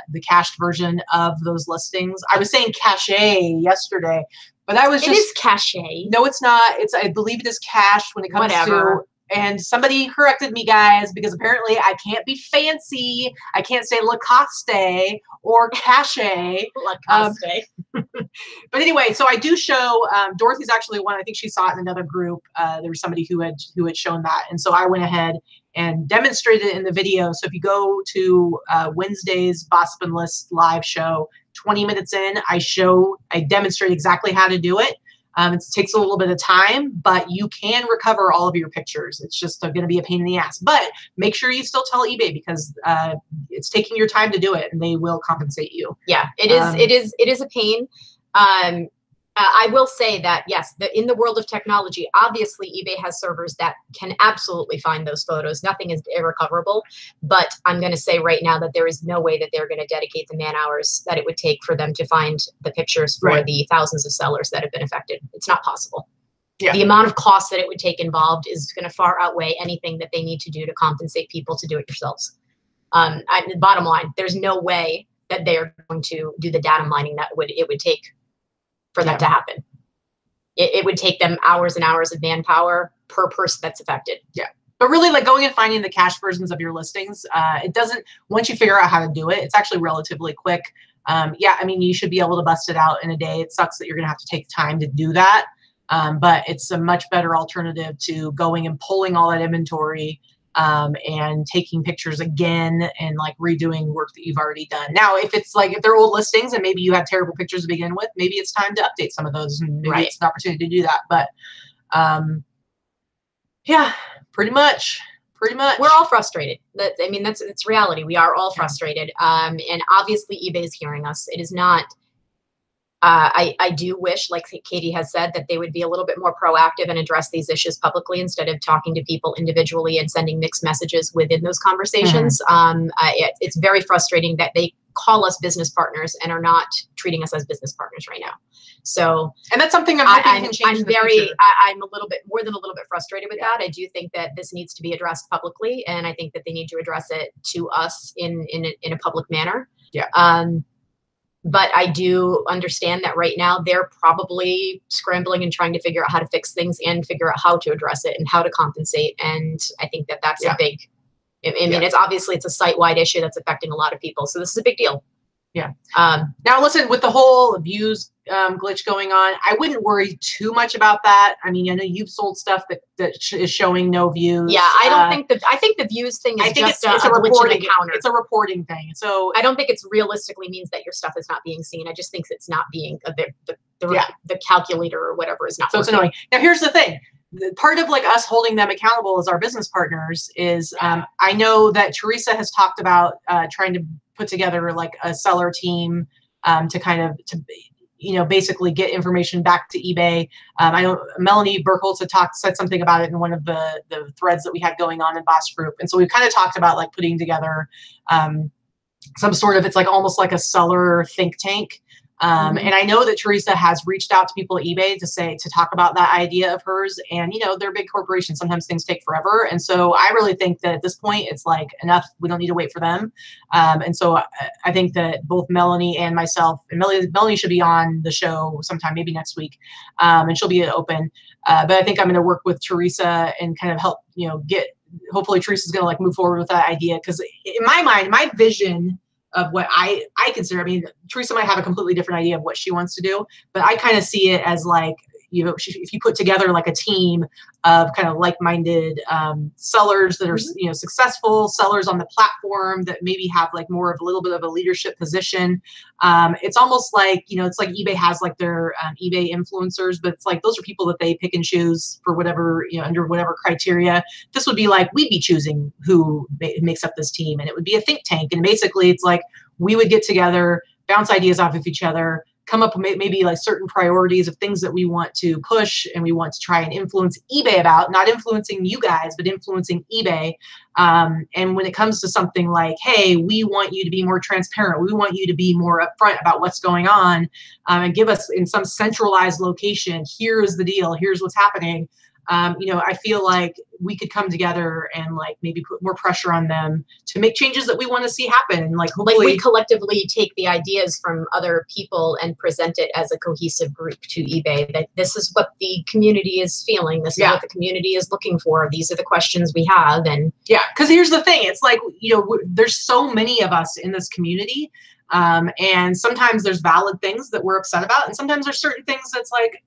the cached version of those listings. I was saying cache yesterday, but I was just— It is cache. No, it's not. I believe it is cached when it comes to— And somebody corrected me, guys, because apparently I can't be fancy. I can't say Lacoste or Cache. Lacoste. But anyway, so I do show, Dorothy's actually one, I think she saw it in another group. There was somebody who had shown that. And so I went ahead and demonstrated it in the video. So if you go to Wednesday's Boss Up and List live show, 20 minutes in, I demonstrate exactly how to do it. It takes a little bit of time, but you can recover all of your pictures. It's just going to be a pain in the ass. But make sure you still tell eBay, because it's taking your time to do it, and they will compensate you. Yeah, it is a pain. I will say that, yes, in the world of technology, obviously eBay has servers that can absolutely find those photos. Nothing is irrecoverable. But I'm going to say right now that there is no way that they're going to dedicate the man hours that it would take for them to find the pictures for the thousands of sellers that have been affected. It's not possible. Yeah. The amount of cost that it would take involved is going to far outweigh anything that they need to do to compensate people to do it yourselves. The bottom line, there's no way that they are going to do the data mining that it would take for that to happen. It would take them hours and hours of manpower per person that's affected. Yeah. But really, like, going and finding the cache versions of your listings, it doesn't, once you figure out how to do it, it's actually relatively quick. Yeah, I mean, you should be able to bust it out in a day. It sucks that you're going to have to take time to do that. But it's a much better alternative to going and pulling all that inventory and taking pictures again and like redoing work that you've already done. Now, if it's like, if they're old listings and maybe you have terrible pictures to begin with, maybe it's time to update some of those, and maybe it's an opportunity to do that. But yeah, pretty much. We're all frustrated. I mean, it's reality. We are all frustrated. And obviously eBay is hearing us. It is not, I do wish, like Katie has said, that they would be a little bit more proactive and address these issues publicly instead of talking to people individually and sending mixed messages within those conversations. It's very frustrating that they call us business partners and are not treating us as business partners right now. So, and that's something I'm hoping can change in the future. I'm a little bit more than a little bit frustrated with that. I do think that this needs to be addressed publicly, and I think that they need to address it to us in a public manner. Yeah. But I do understand that right now they're probably scrambling and trying to figure out how to fix things and figure out how to address it and how to compensate. And I think that that's a big, I mean, it's obviously it's a site-wide issue that's affecting a lot of people. So this is a big deal. Yeah. Now listen, with the whole views glitch going on, I wouldn't worry too much about that. I mean, I know you've sold stuff that is showing no views. Yeah, I don't think that. I think the views thing is just a reporting counter. It's a reporting thing. So I don't think it's realistically means that your stuff is not being seen. I just think it's not being the calculator or whatever is not. So working. It's annoying. Now here's the thing. Part of like us holding them accountable as our business partners is I know that Teresa has talked about trying to put together like a seller team to basically get information back to eBay. I know Melanie Burkholz had said something about it in one of the threads that we had going on in Boss Group. And so we kind of talked about like putting together some sort of, it's like almost like a seller think tank. And I know that Teresa has reached out to people at eBay to talk about that idea of hers. And, they're big corporations. Sometimes things take forever. And so I really think that at this point, it's like enough. We don't need to wait for them. And so I think that both Melanie and myself, and Melanie should be on the show sometime, maybe next week. And she'll be open. But I think I'm going to work with Teresa and kind of help, hopefully Teresa's going to like move forward with that idea. Because in my mind, my vision of what I consider, I mean, Teresa might have a completely different idea of what she wants to do, but I kind of see it as like, if you put together like a team of kind of like-minded sellers that are, successful sellers on the platform that maybe have like more of a little bit of a leadership position. It's almost like, it's like eBay has like their eBay influencers, but it's like, those are people that they pick and choose for whatever, under whatever criteria. This would be like, we'd be choosing who makes up this team, and it would be a think tank. And basically it's like, we would get together, bounce ideas off of each other, come up with maybe like certain priorities of things that we want to push and we want to try and influence eBay about, not influencing you guys, but influencing eBay. And when it comes to something like, hey, we want you to be more transparent, we want you to be more upfront about what's going on, and give us in some centralized location, here's the deal, here's what's happening. I feel like we could come together and like maybe put more pressure on them to make changes that we want to see happen. And like, hopefully we collectively take the ideas from other people and present it as a cohesive group to eBay, that this is what the community is feeling. This is what the community is looking for. These are the questions we have. And because here's the thing. It's like, there's so many of us in this community. And sometimes there's valid things that we're upset about, and sometimes there's certain things that's like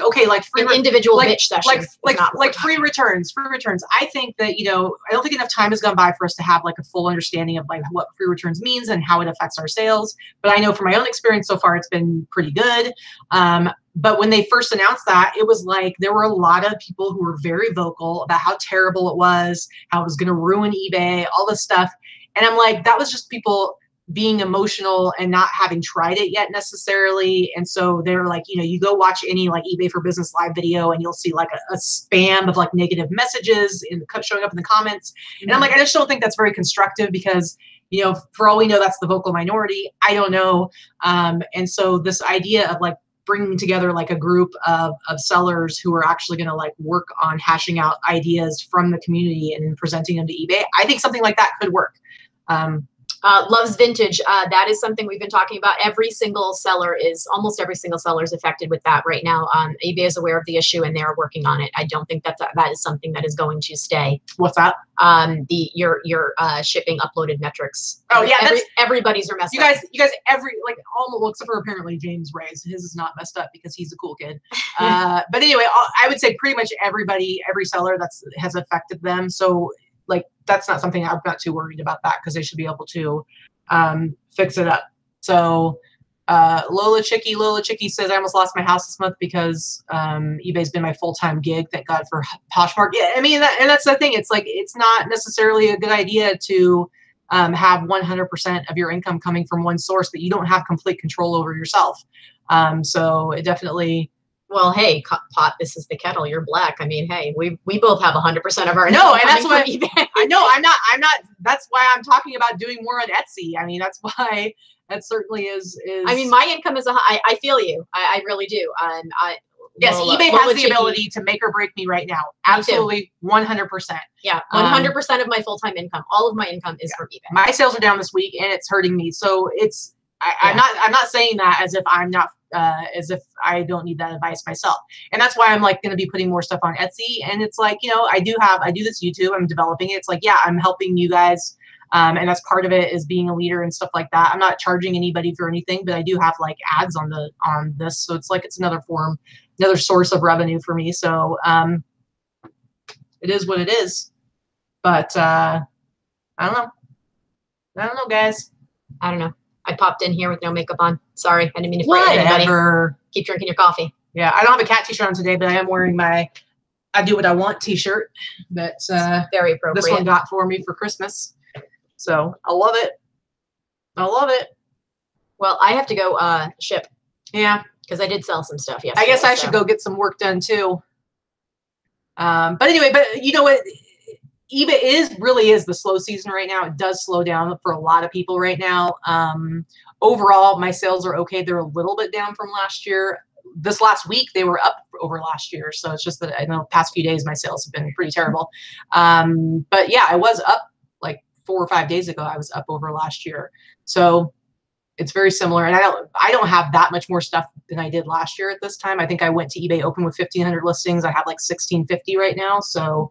okay, like free individual bitch session, like free returns. I think that I don't think enough time has gone by for us to have like a full understanding of like what free returns means and how it affects our sales. But I know from my own experience so far, it's been pretty good. But when they first announced that, it was like there were a lot of people who were very vocal about how terrible it was, how it was going to ruin eBay, all this stuff. And I'm like, that was just people being emotional and not having tried it yet necessarily. And so they're like, you know, you go watch any like eBay for Business live video and you'll see like a spam of like negative messages showing up in the comments. And I'm like, I just don't think that's very constructive because, you know, for all we know, that's the vocal minority. I don't know. And so this idea of like bringing together like a group of sellers who are actually going to like work on hashing out ideas from the community and presenting them to eBay, I think something like that could work. Loves Vintage. That is something we've been talking about. Almost every single seller is affected with that right now. eBay is aware of the issue and they're working on it. I don't think that is something that is going to stay. What's that? Your shipping uploaded metrics. Oh yeah, everybody's are messed up. You guys, all except for apparently James Ray's. His is not messed up because he's a cool kid. But anyway, I would say pretty much every seller has affected them. So like that's not something I'm not too worried about that because they should be able to fix it up. So Lola Chicky says, I almost lost my house this month because eBay's been my full-time gig. Thank God for Poshmark. Yeah, I mean, and that's the thing. It's like it's not necessarily a good idea to have 100% of your income coming from one source that you don't have complete control over yourself. So it definitely. Well, hey, pot, this is the kettle. You're black. I mean, hey, we both have 100% of our no, and that's what I know. I'm not. That's why I'm talking about doing more on Etsy. I mean, that's why that certainly is. I mean, my income is I feel you. I really do. Yes, eBay has the ability to make or break me right now. Absolutely, 100%. Yeah, 100% of my full-time income. All of my income is from eBay. My sales are down this week, and it's hurting me. So it's. I'm not saying that as if I'm not. As if I don't need that advice myself. And that's why I'm like going to be putting more stuff on Etsy. And it's like, you know, I do this YouTube, I'm developing it. It's like, yeah, I'm helping you guys. And that's part of it is being a leader and stuff like that. I'm not charging anybody for anything, but I do have like ads on this. So it's like, it's another source of revenue for me. So it is what it is, but I don't know, guys. I don't know. I popped in here with no makeup on. Sorry, I didn't mean to frighten anybody. Keep drinking your coffee. Yeah, I don't have a cat t-shirt on today, but I am wearing my I Do What I Want t-shirt that very appropriate. This one got for me for Christmas. So I love it. I love it. Well, I have to go ship. Yeah. Because I did sell some stuff yesterday. I guess I should go get some work done too. But anyway, you know what? eBay really is the slow season right now. It does slow down for a lot of people right now. Overall, my sales are okay. They're a little bit down from last year. This last week, they were up over last year. So it's just that I know the past few days, my sales have been pretty terrible. But yeah, I was up like 4 or 5 days ago. I was up over last year. So it's very similar. And I don't have that much more stuff than I did last year at this time. I think I went to eBay Open with 1,500 listings. I have like 1,650 right now. So,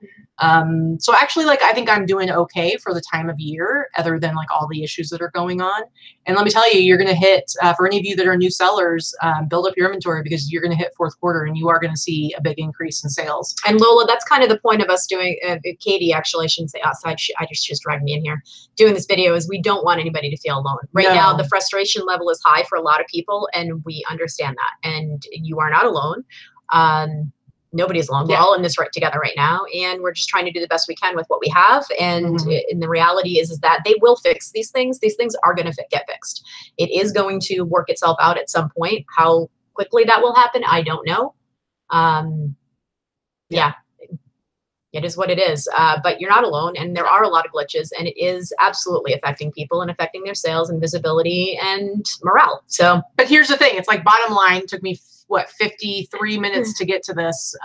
so actually, like, I think I'm doing okay for the time of year, other than like all the issues that are going on. And let me tell you, you're going to hit, for any of you that are new sellers, build up your inventory because you're going to hit fourth quarter and you are going to see a big increase in sales. And Lola, that's kind of the point of us doing, Katie, actually, I shouldn't say outside. She's dragging me in here. Doing this video is we don't want anybody to feel alone. Right now, the frustration level is high for a lot of people, and we understand that. And you are not alone. Nobody's alone. We're all in this together right now, and we're just trying to do the best we can with what we have. And and the reality is that they will fix these things. These things are going to get fixed. It is going to work itself out at some point. How quickly that will happen, I don't know. Yeah. It is what it is, but you're not alone, and there are a lot of glitches, and it is absolutely affecting people and affecting their sales and visibility and morale. So, but here's the thing: it's like bottom line. Took me 53 minutes to get to this.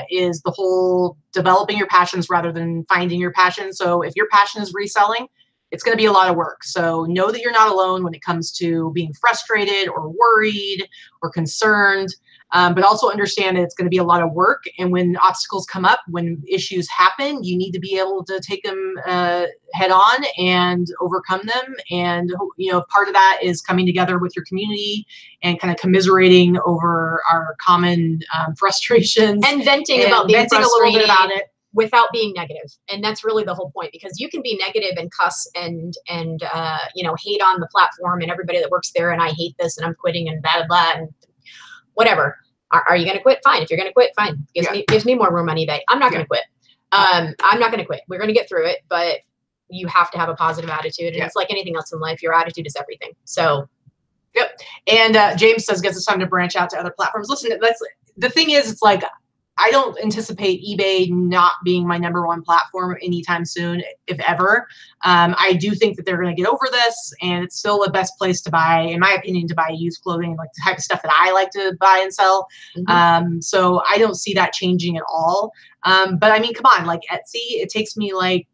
Is the whole developing your passions rather than finding your passion. So, if your passion is reselling, it's going to be a lot of work. So know that you're not alone when it comes to being frustrated or worried or concerned. But also understand that it's going to be a lot of work. And when obstacles come up, when issues happen, you need to be able to take them head on and overcome them. And, you know, part of that is coming together with your community and kind of commiserating over our common frustrations. And venting about being frustrated a little bit about it. Without being negative. And that's really the whole point, because you can be negative and cuss and you know, hate on the platform and everybody that works there. And I hate this and I'm quitting and blah, blah, blah, and whatever. Are you going to quit? Fine. If you're going to quit, fine. Gives me more room on eBay. I'm not going to quit. I'm not going to quit. We're going to get through it, but you have to have a positive attitude. And it's like anything else in life, your attitude is everything. So. Yep. And James says, guess it's time to branch out to other platforms. Listen, that's the thing is, it's like, I don't anticipate eBay not being my #1 platform anytime soon, if ever. I do think that they're going to get over this, and it's still the best place to buy, in my opinion, to buy used clothing, like the type of stuff that I like to buy and sell. So I don't see that changing at all. But I mean, come on, like Etsy, it takes me like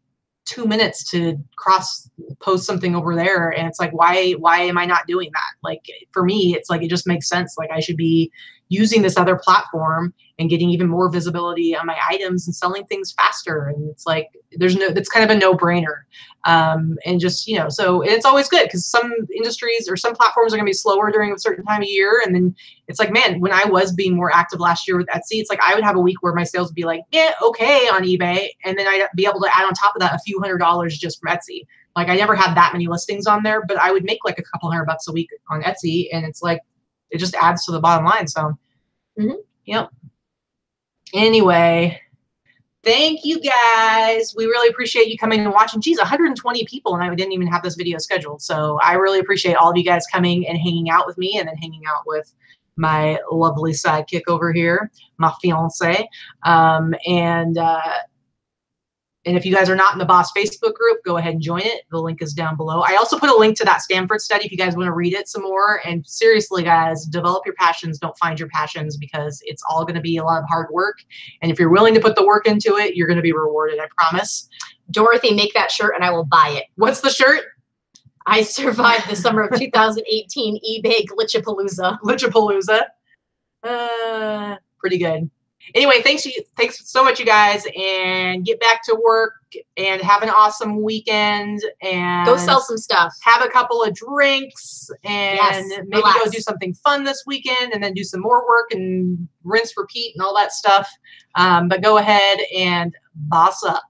2 minutes to cross post something over there, and it's like, why am I not doing that? Like, for me, it's like, it just makes sense. Like, I should be using this other platform and getting even more visibility on my items and selling things faster. And it's like, it's kind of a no-brainer. And just, so it's always good, because some industries or some platforms are gonna be slower during a certain time of year. And then it's like, man, when I was being more active last year with Etsy, it's like I would have a week where my sales would be like, yeah, okay, on eBay. And then I'd be able to add on top of that a few $100s just from Etsy. Like, I never had that many listings on there, but I would make like a couple $100 a week on Etsy. And it's like, it just adds to the bottom line. So, yep. Anyway, thank you guys. We really appreciate you coming and watching. Geez, 120 people, and I didn't even have this video scheduled. So I really appreciate all of you guys coming and hanging out with me, and then hanging out with my lovely sidekick over here, my fiance. And if you guys are not in the Boss Facebook group, go ahead and join it. The link is down below. I also put a link to that Stanford study if you guys want to read it some more. And seriously, guys, develop your passions. Don't find your passions, because it's all going to be a lot of hard work. And if you're willing to put the work into it, you're going to be rewarded, I promise. Dorothy, make that shirt and I will buy it. What's the shirt? I survived the summer of 2018 eBay Glitchapalooza. Pretty good. Anyway, thanks so much, you guys, and get back to work and have an awesome weekend, and go sell some stuff. Have a couple of drinks, and maybe go do something fun this weekend, and then do some more work and rinse, repeat, and all that stuff. But go ahead and boss up.